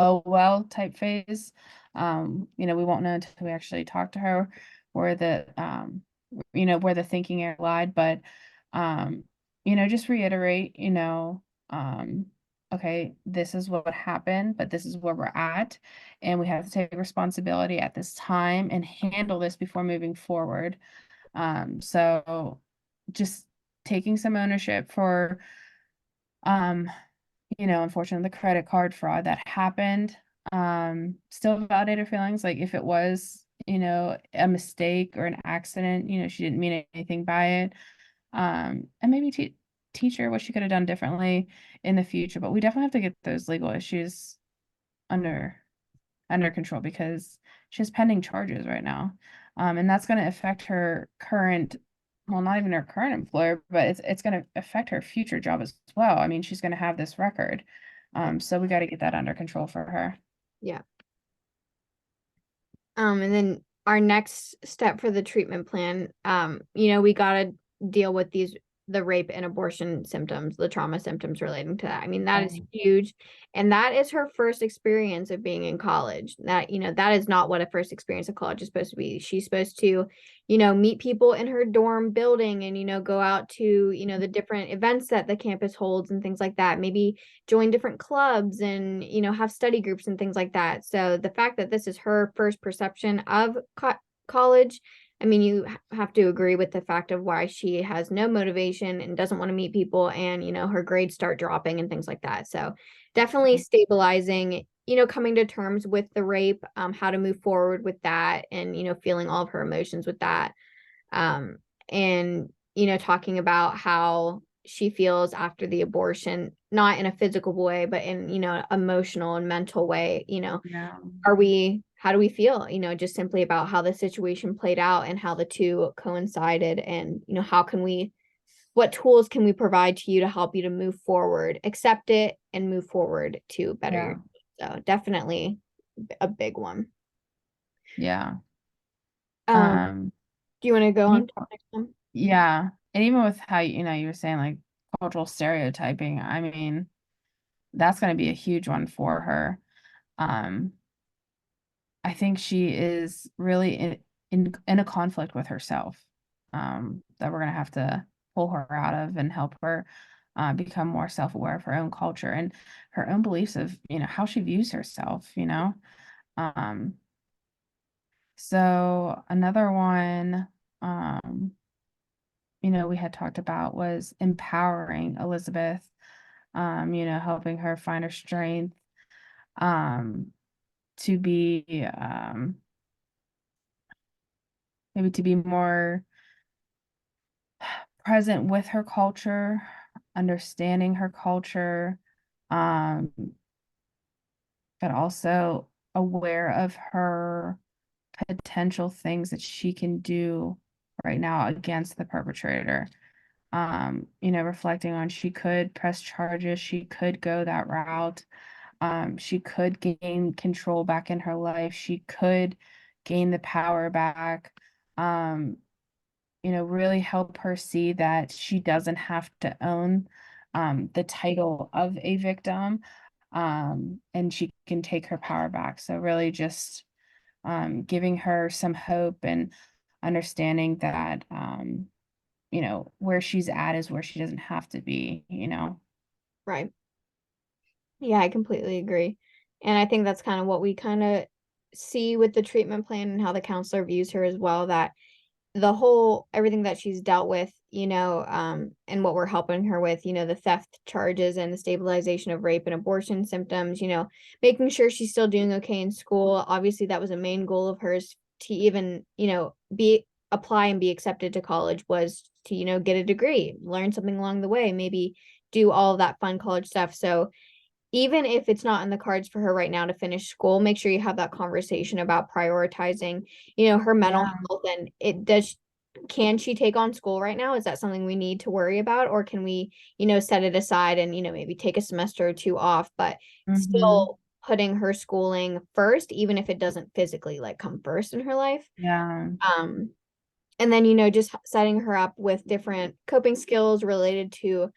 oh well type phase. We won't know until we actually talk to her where where the thinking area lied, but um, just reiterate, um, okay, this is what happened, but this is where we're at, and we have to take responsibility at this time and handle this before moving forward. So just taking some ownership for um unfortunately, the credit card fraud that happened. Still validate her feelings. Like if it was, a mistake or an accident, she didn't mean anything by it. And maybe teach her what she could have done differently in the future. But we definitely have to get those legal issues under under control because she has pending charges right now. And that's going to affect her current, well, not even her current employer, but it's going to affect her future job as well. I mean, she's going to have this record. So we got to get that under control for her. Yeah. And then our next step for the treatment plan, we gotta deal with the rape and abortion symptoms, the trauma symptoms relating to that. I mean, that is Um, huge. And that is her first experience of being in college. That is not what a first experience of college is supposed to be. She's supposed to, meet people in her dorm building and, go out to, the different events that the campus holds and things like that. Maybe join different clubs and have study groups and things like that. So the fact that this is her first perception of college, I mean, you have to agree with the fact of why she has no motivation and doesn't want to meet people, and her grades start dropping and things like that. So definitely stabilizing, coming to terms with the rape, how to move forward with that, and feeling all of her emotions with that, um, and talking about how she feels after the abortion, not in a physical way, but in emotional and mental way. yeah. How do we feel, just simply about how the situation played out and how the two coincided, and what tools can we provide to you to help you to move forward, accept it, and move forward to better Yeah. your. So definitely a big one. Yeah. um Um, do you want to go and on to the next one? yeah. And even with how, you were saying like cultural stereotyping, I mean, that's going to be a huge one for her. Um, I think she is really in a conflict with herself, that we're gonna have to pull her out of and help her become more self-aware of her own culture and her own beliefs of, how she views herself, Um, so another one, we had talked about was empowering Elizabeth, helping her find her strength, um, to be maybe to be more present with her culture, understanding her culture, um, but also aware of her potential things that she can do right now against the perpetrator. Reflecting on she could press charges, she could go that route, she could gain control back in her life, she could gain the power back. Um, really help her see that she doesn't have to own the title of a victim, and she can take her power back. So, really, just giving her some hope and understanding that, where she's at is where she doesn't have to be. Right. Yeah, I completely agree. And I think that's kind of what we kind of see with the treatment plan and how the counselor views her as well, that the whole everything that she's dealt with, and what we're helping her with, the theft charges and the stabilization of rape and abortion symptoms, making sure she's still doing okay in school. Obviously, that was a main goal of hers to even, be apply and be accepted to college, was to, get a degree, learn something along the way, maybe do all of that fun college stuff. So even if it's not in the cards for her right now to finish school, make sure you have that conversation about prioritizing, her mental Yeah, health. And it does, can she take on school right now? Is that something we need to worry about? Or can we, set it aside and, maybe take a semester or two off, but mm-hmm. still putting her schooling first, even if it doesn't physically like come first in her life. Yeah, And then, just setting her up with different coping skills related to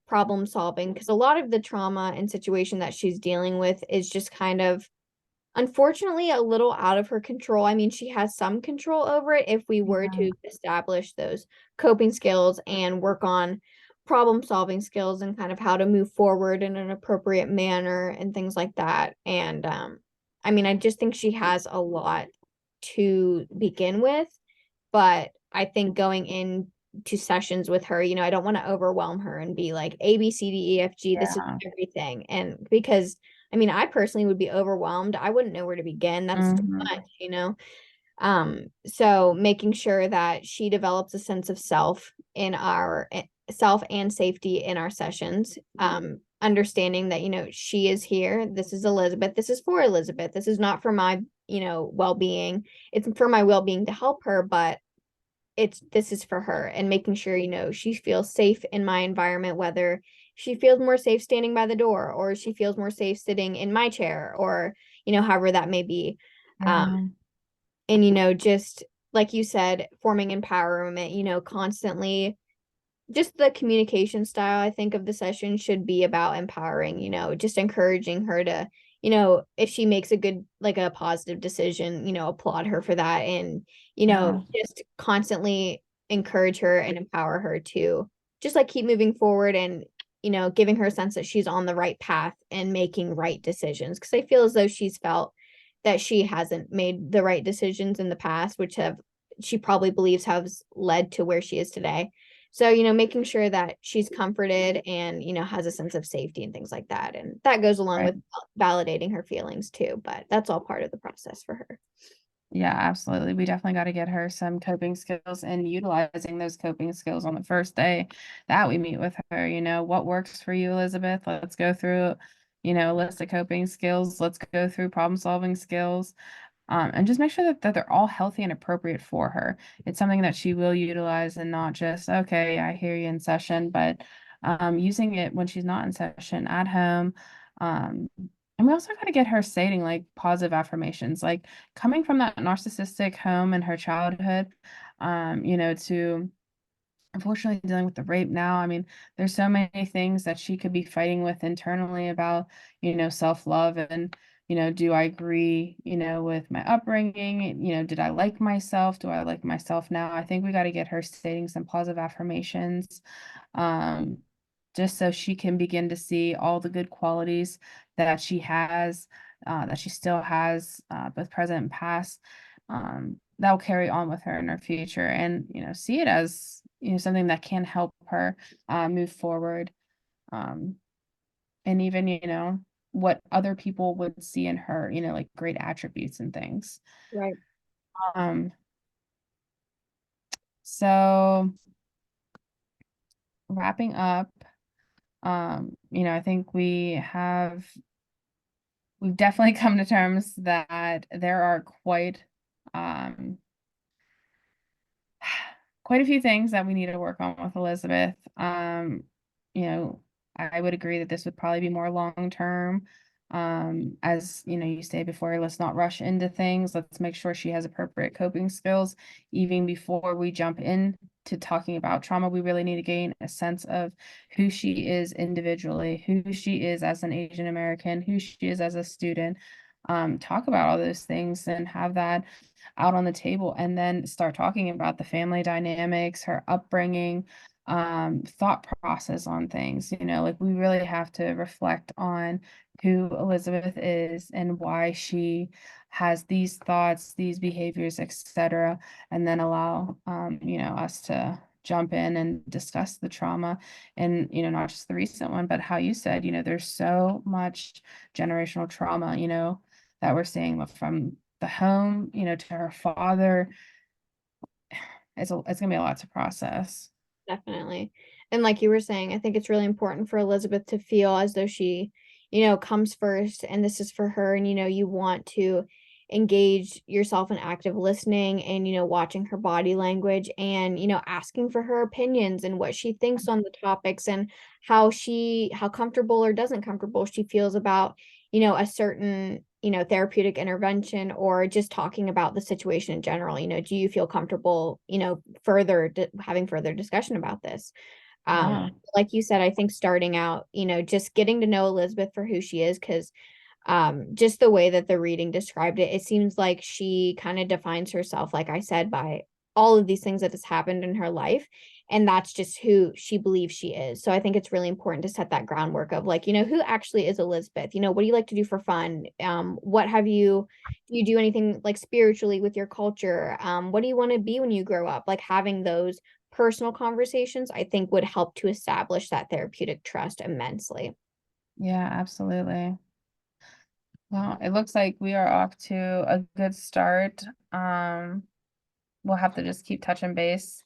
problem solving, because a lot of the trauma and situation that she's dealing with is just kind of, unfortunately, a little out of her control. I mean, she has some control over it if we were Yeah. to establish those coping skills and work on problem solving skills and kind of how to move forward in an appropriate manner and things like that. And I mean, I just think she has a lot to begin with, but I think going into sessions with her, I don't want to overwhelm her and be like A, B, C, D, E, F, G, this is Yeah. everything. And because I mean, I personally would be overwhelmed. I wouldn't know where to begin. That's too Mhm. much. So making sure that she develops a sense of self in our self and safety in our sessions. Understanding that, she is here. This is Elizabeth. This is for Elizabeth. This is not for my, well-being. It's for my well-being to help her, but this is for her, and making sure she feels safe in my environment, whether she feels more safe standing by the door or she feels more safe sitting in my chair, or however that may be. Yeah. And just like you said, forming empowerment, constantly, just the communication style, I think, of the session should be about empowering, just encouraging her to, if she makes a good, like a positive decision, applaud her for that. And, Yeah. just constantly encourage her and empower her to just like keep moving forward, and, giving her a sense that she's on the right path and making right decisions. Cause I feel as though she's felt that she hasn't made the right decisions in the past, which she probably believes has led to where she is today. So, making sure that she's comforted and, has a sense of safety and things like that. And that goes along Right. with validating her feelings too, but that's all part of the process for her. Yeah, absolutely. We definitely got to get her some coping skills and utilizing those coping skills on the first day that we meet with her. What works for you, Elizabeth? Let's go through, a list of coping skills. Let's go through problem solving skills. And just make sure that they're all healthy and appropriate for her. It's something that she will utilize and not just, okay, I hear you in session, but using it when she's not in session at home. Um, and we also got to get her stating like positive affirmations, like coming from that narcissistic home in her childhood, to unfortunately dealing with the rape now. I mean, there's so many things that she could be fighting with internally about, self-love and, do I agree, with my upbringing? Did I like myself? Do I like myself now? I think we got to get her stating some positive affirmations, um, just so she can begin to see all the good qualities that she has, that she still has, both present and past. That will carry on with her in her future, and see it as something that can help her move forward, um, and even what other people would see in her, like great attributes and things. Right. um so wrapping up, I think we've definitely come to terms that there are um quite a few things that we need to work on with Elizabeth. You know, I would agree that this would probably be more long term. As you stated before, let's not rush into things. Let's make sure she has appropriate coping skills. Even before we jump in to talking about trauma, we really need to gain a sense of who she is individually, who she is as an Asian American, who she is as a student. Talk about all those things and have that out on the table, and then start talking about the family dynamics, her upbringing, thought process on things. Like we really have to reflect on who Elizabeth is and why she has these thoughts, these behaviors, etc., and then allow us to jump in and discuss the trauma, and not just the recent one, but how you said, there's so much generational trauma, that we're seeing from the home, to her father. It's gonna be a lot to process. Definitely. And like you were saying, I think it's really important for Elizabeth to feel as though she, comes first and this is for her. And, you want to engage yourself in active listening and, watching her body language and, asking for her opinions and what she thinks on the topics, and how comfortable or doesn't comfortable she feels about, a certain, therapeutic intervention, or just talking about the situation in general. Do you feel comfortable, having further discussion about this? Yeah. Like you said, I think starting out, just getting to know Elizabeth for who she is, because just the way that the reading described it, it seems like she kind of defines herself, like I said, by all of these things that has happened in her life, and that's just who she believes she is. So I think it's really important to set that groundwork of, like, who actually is Elizabeth. What do you like to do for fun? What have you Do you do anything like spiritually with your culture? What do you want to be when you grow up? Like, having those personal conversations, I think, would help to establish that therapeutic trust immensely. Yeah, absolutely. Well, it looks like we are off to a good start. We'll have to just keep touching base,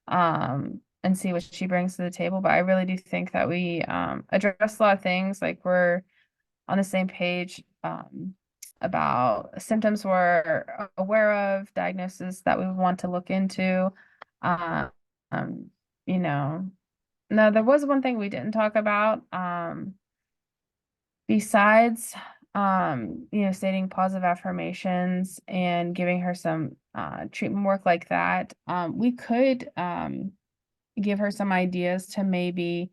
and see what she brings to the table. But I really do think that we address a lot of things. Like, we're on the same page about symptoms we're aware of, diagnosis that we want to look into. Um, um, you know, no, there was one thing we didn't talk about. Besides, stating positive affirmations and giving her some treatment work like that, we could give her some ideas to maybe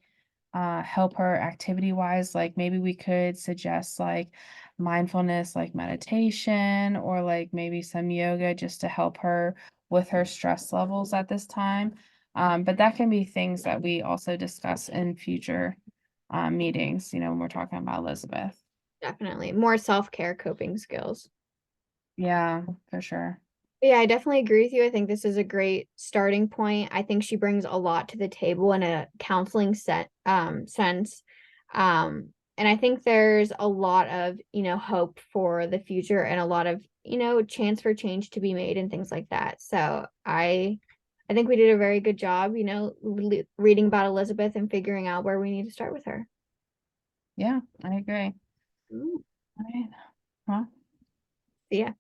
help her activity wise. Like, maybe we could suggest like mindfulness, like meditation, or like maybe some yoga just to help her with her stress levels at this time. But that can be things that we also discuss in future meetings, when we're talking about Elizabeth. Definitely more self-care coping skills. Yeah, for sure. Yeah, I definitely agree with you. I think this is a great starting point. I think she brings a lot to the table in a counseling sense. And I think there's a lot of, hope for the future, and a lot of, chance for change to be made and things like that. So I think we did a very good job, reading about Elizabeth and figuring out where we need to start with her. Yeah, I agree. Mm, All right. Well, yeah.